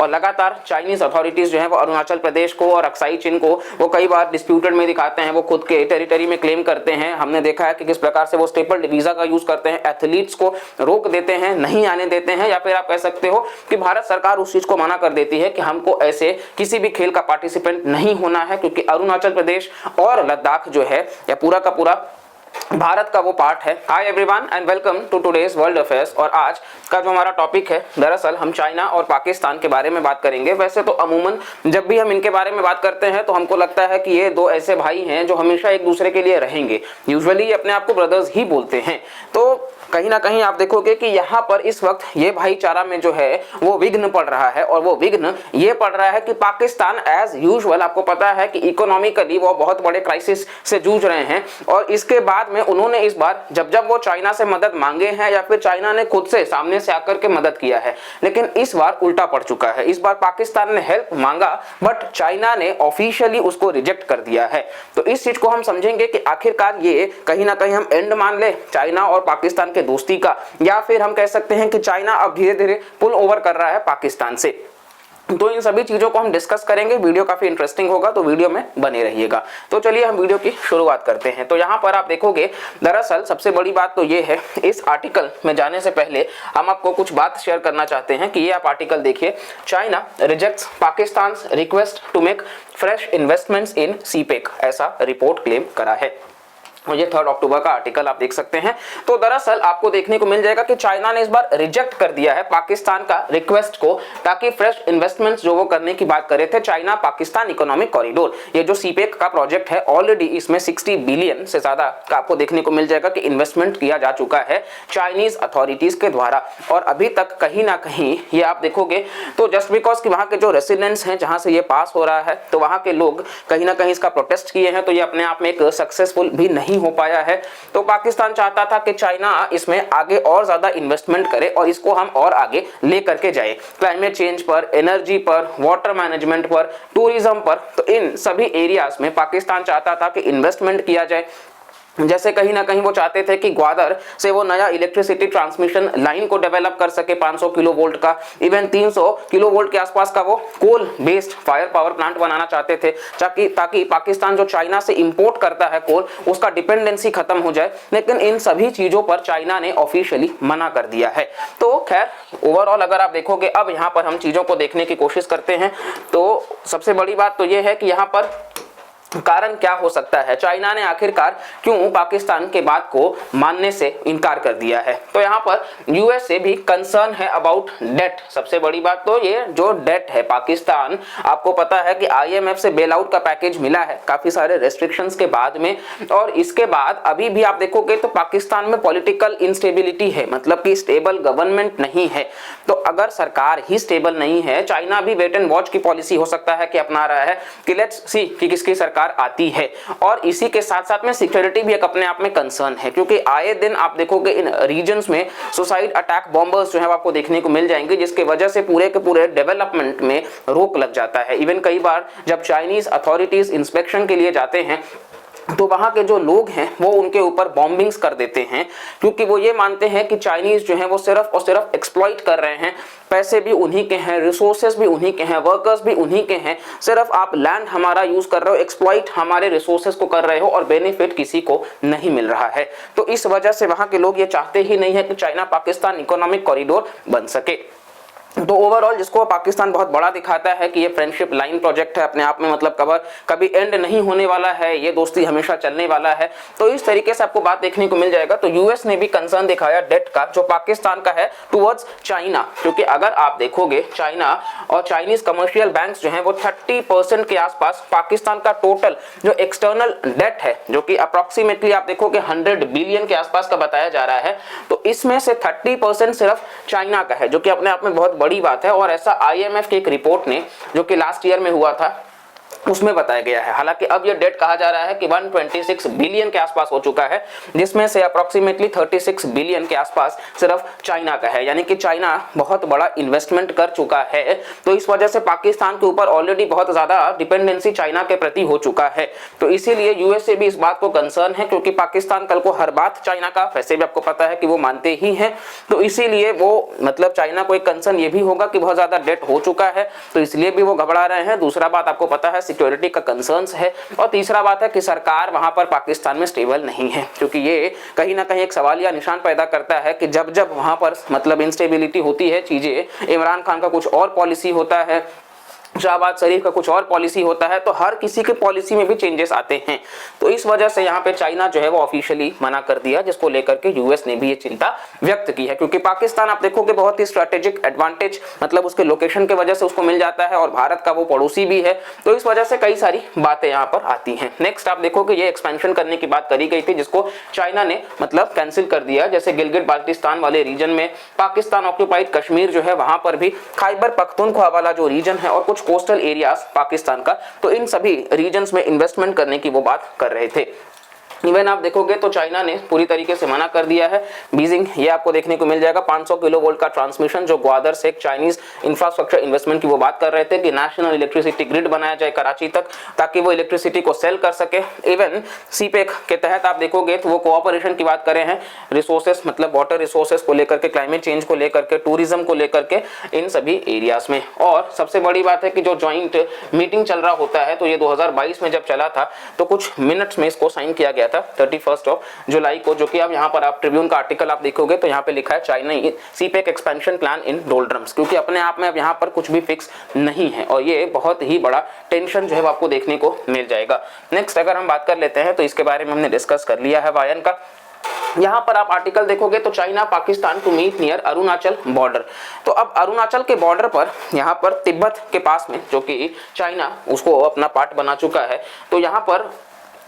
और लगातार Chinese authorities जो है वो अरुणाचल प्रदेश को और अक्साई चिन को वो कई बार डिस्प्यूटेड में दिखाते हैं, वो खुद के टेरिटरी में क्लेम करते हैं। हमने देखा है कि किस प्रकार से वो स्टेपल वीजा का यूज करते हैं, एथलीट्स को रोक देते हैं, नहीं आने देते हैं, या फिर आप कह सकते हो कि भारत सरकार उस चीज को मना कर देती है कि हमको ऐसे किसी भी खेल का पार्टिसिपेंट नहीं होना है, क्योंकि अरुणाचल प्रदेश और लद्दाख जो है या पूरा का पूरा भारत का वो पार्ट है। Hi everyone and welcome to today's world affairs. और आज का जो हमारा टॉपिक है, दरअसल हम चाइना और पाकिस्तान के बारे में बात करेंगे। वैसे तो अमूमन जब भी हम इनके बारे में बात करते हैं तो हमको लगता है कि ये दो ऐसे भाई हैं जो हमेशा एक दूसरे के लिए रहेंगे। यूजुअली ये अपने आप को ब्रदर्स ही बोलते हैं। तो कहीं ना कहीं आप देखोगे कि यहाँ पर इस वक्त ये भाईचारा में जो है वो विघ्न पड़ रहा है, और वो विघ्न ये पड़ रहा है कि पाकिस्तान एज यूजुअल, आपको पता है कि इकोनॉमिकली वो बहुत बड़े क्राइसिस से जूझ रहे हैं। और इसके बाद में उन्होंने इस बार जब वो चाइना से मदद मांगे हैं या फिर चाइना ने खुद से सामने से आकर के मदद किया है, लेकिन इस बार उल्टा पड़ चुका है। इस बार पाकिस्तान ने हेल्प मांगा बट चाइना ने ऑफिशियली उसको रिजेक्ट कर दिया है। तो इस चीज को हम समझेंगे कि आखिरकार ये कहीं ना कहीं हम एंड मान ले चाइना और पाकिस्तान दोस्ती का, या फिर हम कह सकते हैं कि चाइना अब धीरे धीरे पुल ओवर कर रहा है पाकिस्तान से। तो इन सभी चीजों को हम डिस्कस करेंगे। वीडियो काफी इंटरेस्टिंग होगा, तो वीडियो में बने रहिएगा। तो चलिए हम वीडियो की शुरुआत करते हैं। तो यहाँ पर आप देखोगे, दरअसल सबसे बड़ी बात तो ये है, इस आर्टिकल में जाने से पहले हम आपको कुछ बात शेयर करना चाहते हैं कि ये आप आर्टिकल देखिए, China rejects Pakistan request to make fresh investments in CPEC, ऐसा रिपोर्ट क्लेम करा है। और ये 3 अक्टूबर का आर्टिकल आप देख सकते हैं। तो दरअसल आपको देखने को मिल जाएगा कि चाइना ने इस बार रिजेक्ट कर दिया है पाकिस्तान का रिक्वेस्ट को, ताकि फ्रेश इन्वेस्टमेंट्स जो वो करने की बात कर रहे थे, चाइना पाकिस्तान इकोनॉमिक कॉरिडोर, ये जो सीपेक का प्रोजेक्ट है, ऑलरेडी इसमें 60 बिलियन से ज्यादा का आपको देखने को मिल जाएगा कि इन्वेस्टमेंट किया जा चुका है चाइनीज अथॉरिटीज के द्वारा। और अभी तक कहीं ना कहीं ये आप देखोगे तो जस्ट बिकॉज कि वहां के जो रेसिडेंट्स हैं जहां से ये पास हो रहा है, तो वहां के लोग कहीं ना कहीं इसका प्रोटेस्ट किए हैं, तो ये अपने आप में एक सक्सेसफुल भी नहीं हो पाया है। तो पाकिस्तान चाहता था कि चाइना इसमें आगे और ज्यादा इन्वेस्टमेंट करे और इसको हम और आगे ले करके जाए, क्लाइमेट चेंज पर, एनर्जी पर, वाटर मैनेजमेंट पर, टूरिज्म पर। तो इन सभी एरियाज में पाकिस्तान चाहता था कि इन्वेस्टमेंट किया जाए। जैसे कहीं ना कहीं वो चाहते थे कि ग्वादर से वो नया इलेक्ट्रिसिटी ट्रांसमिशन लाइन को डेवलप कर सके 500 किलोवोल्ट का, इवन 300 किलोवोल्ट के आसपास का वो coal based fire power plant बनाना चाहते थे, ताकि पाकिस्तान जो चाइना से इंपोर्ट करता है कोल, उसका डिपेंडेंसी खत्म हो जाए। लेकिन इन सभी चीजों पर चाइना ने ऑफिशियली मना कर दिया है। तो खैर ओवरऑल अगर आप देखोगे, अब यहाँ पर हम चीजों को देखने की कोशिश करते हैं, तो सबसे बड़ी बात तो ये है कि यहाँ पर कारण क्या हो सकता है, चाइना ने आखिरकार क्यों पाकिस्तान के बात को मानने से इनकार कर दिया है। तो यहाँ पर यूएसए भी कंसर्न है अबाउट डेट। सबसे बड़ी बात तो ये जो डेट है, पाकिस्तान आपको पता है कि आईएमएफ से बेल आउट का पैकेज मिला है काफी सारे रेस्ट्रिक्शंस के बाद में, और इसके बाद अभी भी आप देखोगे तो पाकिस्तान में पॉलिटिकल इंस्टेबिलिटी है, मतलब कि स्टेबल गवर्नमेंट नहीं है। तो अगर सरकार ही स्टेबल नहीं है, चाइना भी वेट एंड वॉच की पॉलिसी हो सकता है कि अपना रहा है कि लेट्स सी कि किसकी सरकार आती है। और इसी के साथ साथ में सिक्योरिटी भी एक अपने आप में कंसर्न है, क्योंकि आए दिन आप देखोगे इन रीजन्स में सुसाइड अटैक बॉम्बर्स जो है आपको देखने को मिल जाएंगे, जिसके वजह से पूरे के पूरे डेवलपमेंट में रोक लग जाता है। इवन कई बार जब चाइनीज अथॉरिटीज इंस्पेक्शन के लिए जाते हैं तो वहां के जो लोग हैं वो उनके ऊपर बॉम्बिंग्स कर देते हैं, क्योंकि वो ये मानते हैं कि चाइनीज जो है वो सिर्फ और सिर्फ एक्सप्लॉइट कर रहे हैं। पैसे भी उन्हीं के हैं, रिसोर्सेज भी उन्हीं के हैं, वर्कर्स भी उन्हीं के हैं, सिर्फ आप लैंड हमारा यूज कर रहे हो, एक्सप्लॉइट हमारे रिसोर्सेज को कर रहे हो और बेनिफिट किसी को नहीं मिल रहा है। तो इस वजह से वहां के लोग ये चाहते ही नहीं है कि चाइना पाकिस्तान इकोनॉमिक कॉरिडोर बन सके। तो ओवरऑल जिसको पाकिस्तान बहुत बड़ा दिखाता है कि ये फ्रेंडशिप लाइन प्रोजेक्ट है अपने आप में, मतलब कभी एंड नहीं होने वाला है, ये दोस्ती हमेशा चलने वाला है। तो इस तरीके से आपको बात देखने को मिल जाएगा। तो यूएस ने भी कंसर्न दिखाया डेट का जो पाकिस्तान का है टुवर्ड्स चाइना, क्योंकि अगर आप देखोगे चाइना और चाइनीज कमर्शियल बैंक्स जो हैं वो 30% के आसपास पाकिस्तान का टोटल जो एक्सटर्नल डेट है, जो कि अप्रोक्सीमेटली आप देखोगे 100 बिलियन के आसपास का बताया जा रहा है, तो इसमें से 30% सिर्फ चाइना का है, जो कि अपने आप में बहुत बड़ी बात है। और ऐसा आईएमएफ की एक रिपोर्ट ने, जो कि लास्ट ईयर में हुआ था, उसमें बताया गया है। हालांकि अब ये डेट कहा जा रहा है कि 126 बिलियन के आसपास हो चुका है, जिसमें से अप्रोक्सीमेटली 36 बिलियन के आसपास सिर्फ चाइना का है, यानी कि चाइना बहुत बड़ा इन्वेस्टमेंट कर चुका है। तो इस वजह से पाकिस्तान के ऊपर ऑलरेडी बहुत ज्यादा डिपेंडेंसी चाइना के प्रति हो चुका है। तो इसीलिए यूएसए भी इस बात को कंसर्न है, क्योंकि पाकिस्तान कल को हर बात चाइना का, वैसे भी आपको पता है कि वो मानते ही हैं। तो इसीलिए वो मतलब चाइना को एक कंसर्न ये भी होगा कि बहुत ज्यादा डेट हो चुका है, तो इसलिए भी वो घबरा रहे हैं। दूसरा बात आपको पता है सिक्योरिटी का कंसर्न्स है, और तीसरा बात है कि सरकार वहां पर पाकिस्तान में स्टेबल नहीं है, क्योंकि ये कहीं ना कहीं एक सवालिया निशान पैदा करता है कि जब जब वहां पर मतलब इंस्टेबिलिटी होती है चीजें, इमरान खान का कुछ और पॉलिसी होता है, शहबाज शरीफ का कुछ और पॉलिसी होता है, तो हर किसी के पॉलिसी में भी चेंजेस आते हैं। तो इस वजह से यहाँ पे चाइना जो है वो ऑफिशियली मना कर दिया, जिसको लेकर के यूएस ने भी ये चिंता व्यक्त की है, क्योंकि पाकिस्तान आप देखोगे बहुत ही स्ट्रेटेजिक एडवांटेज मतलब उसके लोकेशन के वजह से उसको मिल जाता है, और भारत का वो पड़ोसी भी है। तो इस वजह से कई सारी बातें यहाँ पर आती हैं। नेक्स्ट आप देखोगे ये एक्सपेंशन करने की बात करी गई थी, जिसको चाइना ने मतलब कैंसिल कर दिया। जैसे गिलगिट बाल्टिस्तान वाले रीजन में, पाकिस्तान ऑक्यूपाइड कश्मीर जो है वहां पर भी, खैबर पख्तूनख्वा वाला जो रीजन है और कुछ कोस्टल एरियाज पाकिस्तान का, तो इन सभी रीजन्स में इन्वेस्टमेंट करने की वो बात कर रहे थे। इवन आप देखोगे तो चाइना ने पूरी तरीके से मना कर दिया है। बीजिंग ये आपको देखने को मिल जाएगा 500 किलोवोल्ट का ट्रांसमिशन, जो ग्वादर से एक चाइनीज इंफ्रास्ट्रक्चर इन्वेस्टमेंट की वो बात कर रहे थे कि नेशनल इलेक्ट्रिसिटी ग्रिड बनाया जाए कराची तक, ताकि वो इलेक्ट्रिसिटी को सेल कर सके। इवन सीपेक के तहत आप देखोगे तो वो कोऑपरेशन की बात करे हैं, रिसोर्सेस मतलब वाटर रिसोर्सेस को लेकर के, क्लाइमेट चेंज को लेकर के, टूरिज्म को लेकर के, इन सभी एरियाज में। और सबसे बड़ी बात है कि जो ज्वाइंट मीटिंग चल रहा होता है, तो ये 2022 में जब चला था तो कुछ मिनट्स में इसको साइन किया गया था 31 जुलाई को, जो कि अब यहाँ पर आप ट्रिब्यून का आर्टिकल आप देखोगे तो यहाँ पे लिखा है China CPEC expansion plan in doldrums, क्योंकि अपने आप में अब यहाँ पर कुछ भी फिक्स नहीं है, और ये बहुत ही बड़ा टेंशन जो है आपको देखने को मिल जाएगा। नेक्स्ट अगर हम बात कर लेते हैं तो इसके बारे में हमने डिस्कस कर लिया है वायन का। यहाँ पर आप आर्टिकल देखोगे तो China Pakistan to meet near Arunachal border. तो अब अरुणाचल के बॉर्डर पर यहाँ पर तिब्बत के पास में, जो कि चाइना उसको अपना पार्ट बना चुका है, तो यहाँ पर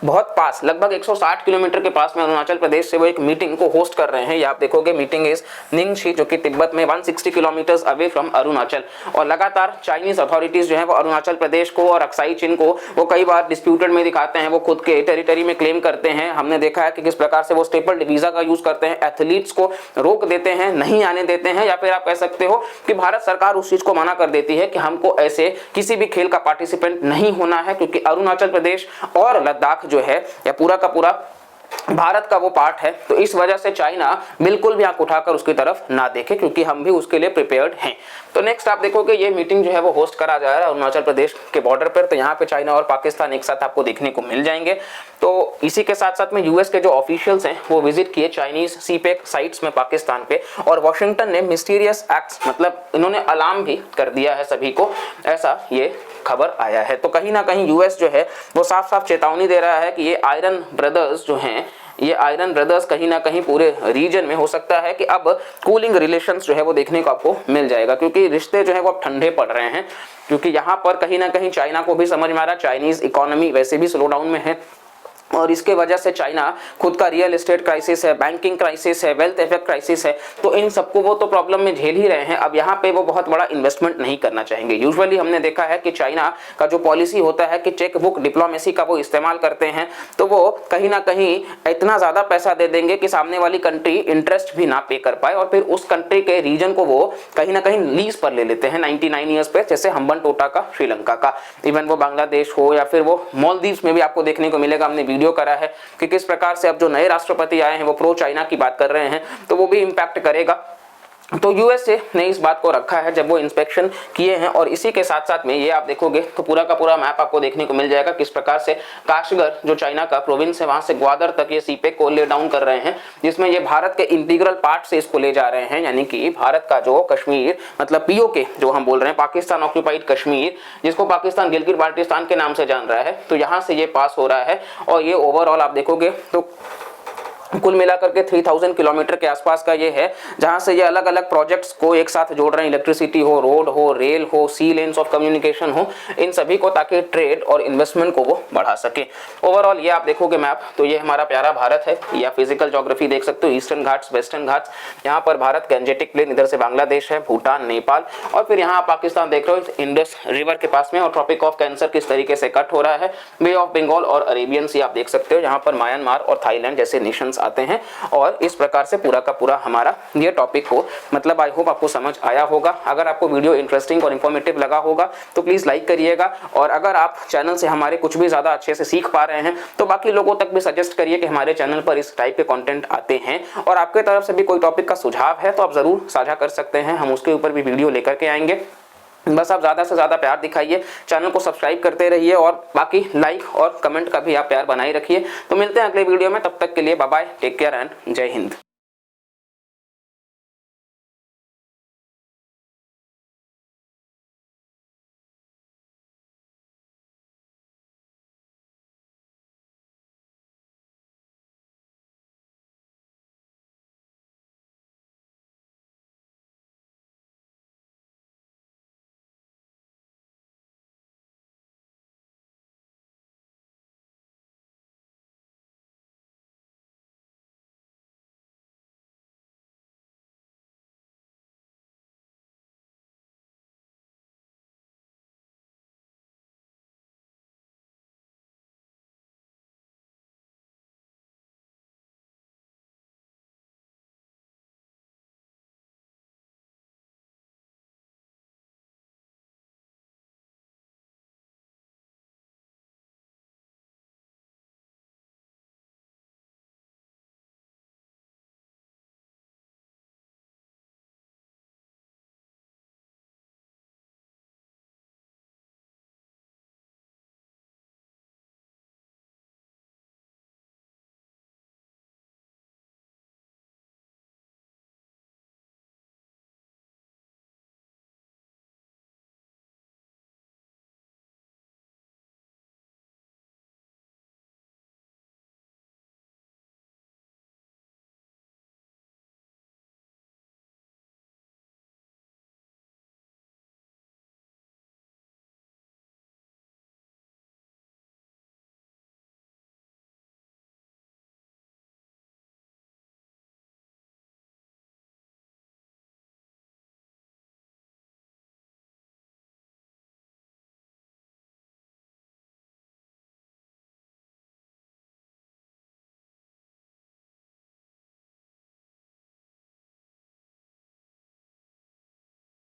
बहुत पास लगभग 160 किलोमीटर के पास में अरुणाचल प्रदेश से वो एक मीटिंग को होस्ट कर रहे हैं। ये आप देखोगे मीटिंग इज निंगशी, जो कि तिब्बत में 160 किलोमीटर अवे फ्रॉम अरुणाचल। और लगातार चाइनीज अथॉरिटीज जो है वो अरुणाचल प्रदेश को और अक्साई चिन को वो कई बार डिस्प्यूटेड में दिखाते हैं, वो खुद के टेरिटरी में क्लेम करते हैं। हमने देखा है कि किस प्रकार से वो स्टेपल वीजा का यूज करते हैं, एथलीट्स को रोक देते हैं, नहीं आने देते हैं, या फिर आप कह सकते हो कि भारत सरकार उस चीज को मना कर देती है कि हमको ऐसे किसी भी खेल का पार्टिसिपेंट नहीं होना है, क्योंकि अरुणाचल प्रदेश और लद्दाख जो है या पूरा का पूरा भारत का वो पार्ट है। तो इस वजह से चाइना बिल्कुल भी आंख उठाकर उसकी तरफ ना देखे, क्योंकि हम भी उसके लिए प्रिपेयर्ड हैं। तो नेक्स्ट आप देखोगे ये मीटिंग जो है वो होस्ट करा जा रहा है अरुणाचल प्रदेश के बॉर्डर पर, तो यहाँ पे चाइना और पाकिस्तान एक साथ आपको देखने को मिल जाएंगे। तो इसी के साथ साथ में यूएस के जो ऑफिशियल्स हैं वो विजिट किए चाइनीज सीपेक साइट्स में पाकिस्तान पे, और वॉशिंगटन ने मिस्टीरियस एक्ट्स मतलब इन्होंने अलार्म भी कर दिया है सभी को, ऐसा ये खबर आया है। तो कहीं ना कहीं यूएस जो है वो साफ साफ चेतावनी दे रहा है कि ये आयरन ब्रदर्स जो हैं, ये आयरन ब्रदर्स कहीं ना कहीं पूरे रीजन में हो सकता है कि अब कूलिंग रिलेशंस जो है वो देखने को आपको मिल जाएगा, क्योंकि रिश्ते जो है वो अब ठंडे पड़ रहे हैं, क्योंकि यहाँ पर कहीं ना कहीं चाइना को भी समझ में आ रहा है चाइनीज इकोनॉमी वैसे भी स्लो डाउन में है, और इसके वजह से चाइना खुद का रियल एस्टेट क्राइसिस है, बैंकिंग क्राइसिस है, वेल्थ इफेक्ट क्राइसिस है, तो इन सबको वो तो प्रॉब्लम में झेल ही रहे हैं। अब यहाँ पे वो बहुत बड़ा इन्वेस्टमेंट नहीं करना चाहेंगे। यूजुअली हमने देखा है कि चाइना का जो पॉलिसी होता है कि चेक बुक डिप्लोमेसी का वो इस्तेमाल करते हैं, तो वो कहीं ना कहीं इतना ज्यादा पैसा दे देंगे कि सामने वाली कंट्री इंटरेस्ट भी ना पे कर पाए, और फिर उस कंट्री के रीजन को वो कहीं ना कहीं लीज पर ले लेते हैं 99 ईयर्स पे, जैसे हम्बन टोटा का श्रीलंका का, इवन वो बांग्लादेश हो या फिर वो मालदीव्स में भी आपको देखने को मिलेगा। हमने करा है कि किस प्रकार से अब जो नए राष्ट्रपति आए हैं वो प्रो चाइना की बात कर रहे हैं, तो वो भी इंपैक्ट करेगा। तो यूएसए ने इस बात को रखा है जब वो इंस्पेक्शन किए हैं, और इसी के साथ साथ में ये आप देखोगे तो पूरा का पूरा मैप आपको देखने को मिल जाएगा किस प्रकार से काशगर जो चाइना का प्रोविंस है वहां से ग्वादर तक ये सीपेक को ले डाउन कर रहे हैं, जिसमें ये भारत के इंटीग्रल पार्ट से इसको ले जा रहे हैं, यानी कि भारत का जो कश्मीर मतलब पीओके जो हम बोल रहे हैं, पाकिस्तान ऑक्यूपाइड कश्मीर, जिसको पाकिस्तान गिलगिट बाल्टिस्तान के नाम से जान रहा है, तो यहाँ से ये पास हो रहा है। और ये ओवरऑल आप देखोगे तो कुल मिलाकर के 3000 किलोमीटर के आसपास का ये है, जहां से ये अलग अलग प्रोजेक्ट्स को एक साथ जोड़ रहे हैं, इलेक्ट्रिसिटी हो, रोड हो, रेल हो, सी लेन्स ऑफ कम्युनिकेशन हो, इन सभी को, ताकि ट्रेड और इन्वेस्टमेंट को वो बढ़ा सके। ओवरऑल ये आप देखोगे मैप तो ये हमारा प्यारा भारत है, या फिजिकल ज्योग्राफी देख सकते हो, ईस्टर्न घाट्स, वेस्टर्न घाट्स, यहाँ पर भारत, गैंजेटिक प्लेन, इधर से बांग्लादेश है, भूटान, नेपाल, और फिर यहाँ पाकिस्तान देख रहे हो इंडस रिवर के पास में, और ट्रॉपिक ऑफ कैंसर किस तरीके से कट हो रहा है, बे ऑफ बंगाल और अरेबियन सी आप देख सकते हो, यहाँ पर म्यांमार और थाईलैंड जैसे नेशंस आते हैं। और इस प्रकार से पूरा का पूरा हमारा ये टॉपिक हो, मतलब आई होप आपको समझ आया होगा। अगर आपको वीडियो इंटरेस्टिंग और इन्फॉर्मेटिव लगा होगा तो प्लीज लाइक करिएगा, और अगर आप चैनल से हमारे कुछ भी ज्यादा अच्छे से सीख पा रहे हैं तो बाकी लोगों तक भी सजेस्ट करिए कि हमारे चैनल पर इस टाइप के कंटेंट आते हैं। और आपके तरफ से भी कोई टॉपिक का सुझाव है तो आप जरूर साझा कर सकते हैं, हम उसके ऊपर भी वीडियो लेकर के आएंगे। बस आप ज़्यादा से ज़्यादा प्यार दिखाइए, चैनल को सब्सक्राइब करते रहिए, और बाकी लाइक और कमेंट का भी आप प्यार बनाए रखिए। तो मिलते हैं अगले वीडियो में, तब तक के लिए bye bye, take care and जय हिंद।